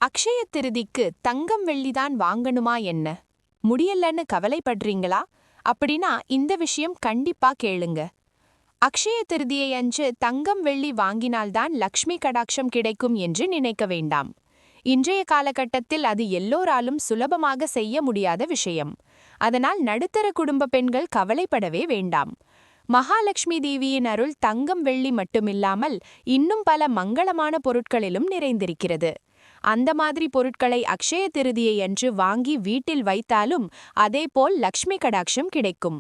அக்ஷய திருதிக்கு தங்கம் வெள்ளிதான் வாங்கணுமா என்ன? முடியலன்னு கவலைப்படுறீங்களா? அப்படின்னா இந்த விஷயம் கண்டிப்பா கேளுங்க. அக்ஷய திருதியை அன்று தங்கம் வெள்ளி வாங்கினால்தான் லக்ஷ்மி கடாட்சம் கிடைக்கும் என்று நினைக்க வேண்டாம். இன்றைய காலகட்டத்தில் அது எல்லோராலும் சுலபமாக செய்ய முடியாத விஷயம். அதனால் நடுத்தர குடும்ப பெண்கள் கவலைப்படவே வேண்டாம். மகாலட்சுமி தேவியின் அருள் தங்கம் வெள்ளி மட்டுமில்லாமல் இன்னும் பல மங்களமான பொருட்களிலும் நிறைந்திருக்கிறது. அந்த மாதிரி பொருட்களை அக்ஷய திருதியை அன்று வாங்கி வீட்டில் வைத்தாலும் அதேபோல் லக்ஷ்மி கடாட்சம் கிடைக்கும்.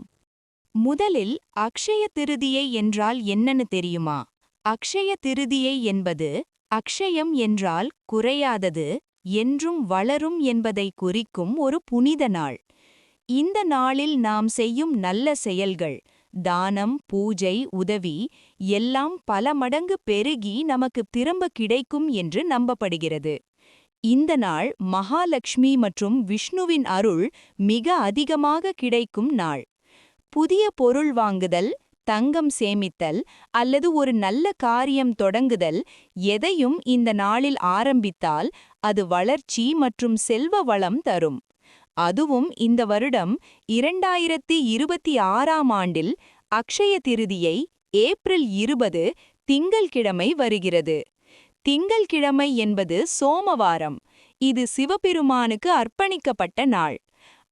முதலில் அக்ஷய திருதியை என்றால் என்னன்னு தெரியுமா? அக்ஷய திருதியை என்பது அக்ஷயம் என்றால் குறையாதது, என்றும் வளரும் என்பதை குறிக்கும் ஒரு புனித நாள். இந்த நாளில் நாம் செய்யும் நல்ல செயல்கள், தானம், பூஜை, உதவி எல்லாம் பல மடங்கு பெருகி நமக்கு திரும்ப கிடைக்கும் என்று நம்பப்படுகிறது. இந்த நாள் மகாலட்சுமி மற்றும் விஷ்ணுவின் அருள் மிக அதிகமாக கிடைக்கும் நாள். புதிய பொருள் வாங்குதல், தங்கம் சேமித்தல் அல்லது ஒரு நல்ல காரியம் தொடங்குதல் எதையும் இந்த நாளில் ஆரம்பித்தால் அது வளர்ச்சி மற்றும் செல்வ வளம் தரும். அதுவும் இந்த வருடம் 2026ஆம் ஆண்டில் அக்ஷய திருதியை ஏப்ரல் 20 திங்கள்கிழமை வருகிறது. திங்கள்கிழமை என்பது சோமவாரம். இது சிவபெருமானுக்கு அர்ப்பணிக்கப்பட்ட நாள்.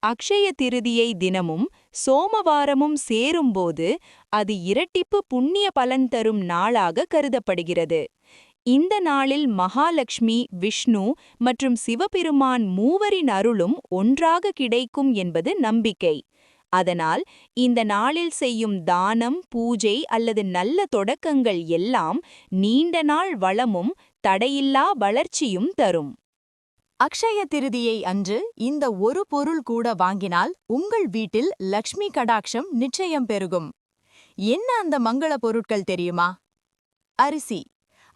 அக்ஷய திருதியை தினமும் சோமவாரமும் சேரும்போது அது இரட்டிப்பு புண்ணிய பலன் தரும் நாளாக கருதப்படுகிறது. இந்த நாளில் மகாலட்சுமி, விஷ்ணு மற்றும் சிவபெருமான் மூவரின் அருளும் ஒன்றாக கிடைக்கும் என்பது நம்பிக்கை. அதனால் இந்த நாளில் செய்யும் தானம், பூஜை அல்லது நல்ல தொடக்கங்கள் எல்லாம் நீண்ட நாள் வளமும் தடையில்லா வளர்ச்சியும் தரும். அக்ஷய திருதியை அன்று இந்த ஒரு பொருள் கூட வாங்கினால் உங்கள் வீட்டில் லக்ஷ்மி கடாட்சம் நிச்சயம் பெருகும். என்ன அந்த மங்கள பொருட்கள் தெரியுமா? அரிசி.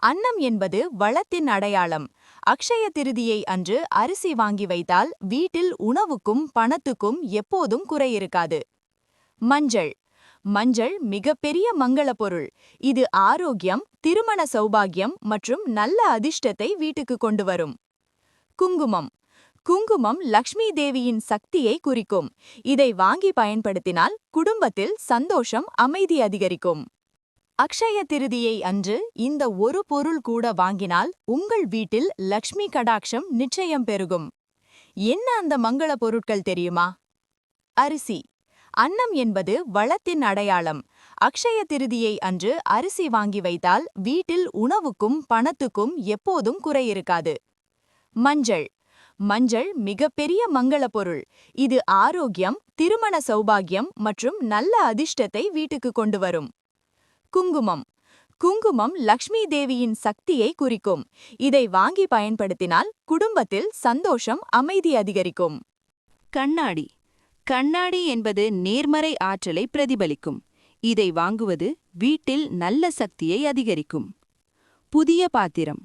அன்னம் என்பது வளத்தின் அடையாளம். அக்ஷய திருதியை அன்று அரிசி வாங்கி வைத்தால் வீட்டில் உணவுக்கும் பணத்துக்கும் எப்போதும் குறையிருக்காது. மஞ்சள். மஞ்சள் மிகப்பெரிய மங்கள பொருள். இது ஆரோக்கியம், திருமண சௌபாகியம் மற்றும் நல்ல அதிர்ஷ்டத்தை வீட்டுக்கு கொண்டு வரும். குங்குமம். குங்குமம் லக்ஷ்மி தேவியின் சக்தியை குறிக்கும். இதை வாங்கி பயன்படுத்தினால் குடும்பத்தில் சந்தோஷம், அமைதி அதிகரிக்கும். அக்ஷய திருதியை அன்று இந்த ஒரு பொருள் கூட வாங்கினால் உங்கள் வீட்டில் லக்ஷ்மி கடாட்சம் நிச்சயம் பெருகும். என்ன அந்த மங்கள பொருட்கள் தெரியுமா? அரிசி. அன்னம் என்பது வளத்தின் அடையாளம். அக்ஷய திருதியை அன்று அரிசி வாங்கி வைத்தால் வீட்டில் உணவுக்கும் பணத்துக்கும் எப்போதும் குறையிருக்காது. மஞ்சள். மஞ்சள் மிகப்பெரிய மங்கள பொருள். இது ஆரோக்கியம், திருமண சௌபாகியம் மற்றும் நல்ல அதிர்ஷ்டத்தை வீட்டுக்கு கொண்டு வரும். குங்குமம். குங்குமம் லக்ஷ்மி தேவியின் சக்தியை குறிக்கும். இதை வாங்கி பயன்படுத்தினால் குடும்பத்தில் சந்தோஷம், அமைதி அதிகரிக்கும். கண்ணாடி. கண்ணாடி என்பது நேர்மறை ஆற்றலை பிரதிபலிக்கும். இதை வாங்குவது வீட்டில் நல்ல சக்தியை அதிகரிக்கும். புதிய பாத்திரம்.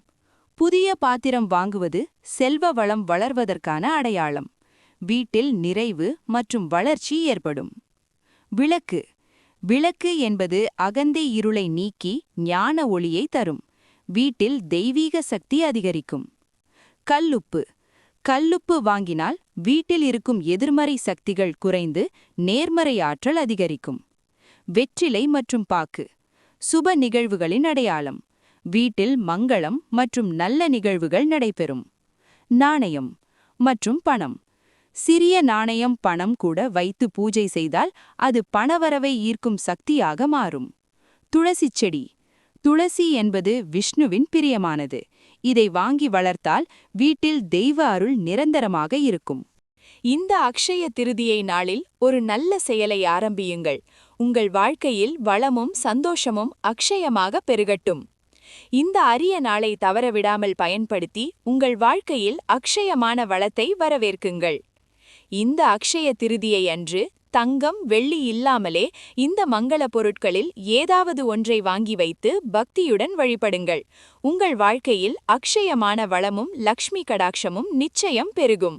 புதிய பாத்திரம் வாங்குவது செல்வ வளம் வளர்வதற்கான அடையாளம். வீட்டில் நிறைவு மற்றும் வளர்ச்சி ஏற்படும். விளக்கு. விளக்கு என்பது அகந்தை இருளை நீக்கி ஞான ஒளியை தரும். வீட்டில் தெய்வீக சக்தி அதிகரிக்கும். கல்லுப்பு. கல்லுப்பு வாங்கினால் வீட்டில் இருக்கும் எதிர்மறை சக்திகள் குறைந்து நேர்மறை ஆற்றல் அதிகரிக்கும். வெற்றிலை மற்றும் பாக்கு. சுப நிகழ்வுகளின் அடையாளம். வீட்டில் மங்களம் மற்றும் நல்ல நிகழ்வுகள் நடைபெறும். நாணயம் மற்றும் பணம். சிறிய நாணயம், பணம் கூட வைத்து பூஜை செய்தால் அது பணவரவை ஈர்க்கும் சக்தியாக மாறும். துளசி செடி. துளசி என்பது விஷ்ணுவின் பிரியமானது. இதை வாங்கி வளர்த்தால் வீட்டில் தெய்வ அருள் நிரந்தரமாக இருக்கும். இந்த அக்ஷய திருதியை நாளில் ஒரு நல்ல செயலை ஆரம்பியுங்கள். உங்கள் வாழ்க்கையில் வளமும் சந்தோஷமும் அக்ஷயமாக பெருகட்டும். இந்த அரிய நாளை தவறவிடாமல் பயன்படுத்தி உங்கள் வாழ்க்கையில் அக்ஷயமான வளத்தை வரவேற்குங்கள். இந்த அக்ஷய திருதியை அன்று தங்கம், வெள்ளி இல்லாமலே இந்த மங்கள பொருட்களில் ஏதாவது ஒன்றை வாங்கி வைத்து பக்தியுடன் வழிபடுங்கள். உங்கள் வாழ்க்கையில் அக்ஷயமான வளமும் லக்ஷ்மி கடாட்சமும் நிச்சயம் பெருகும்.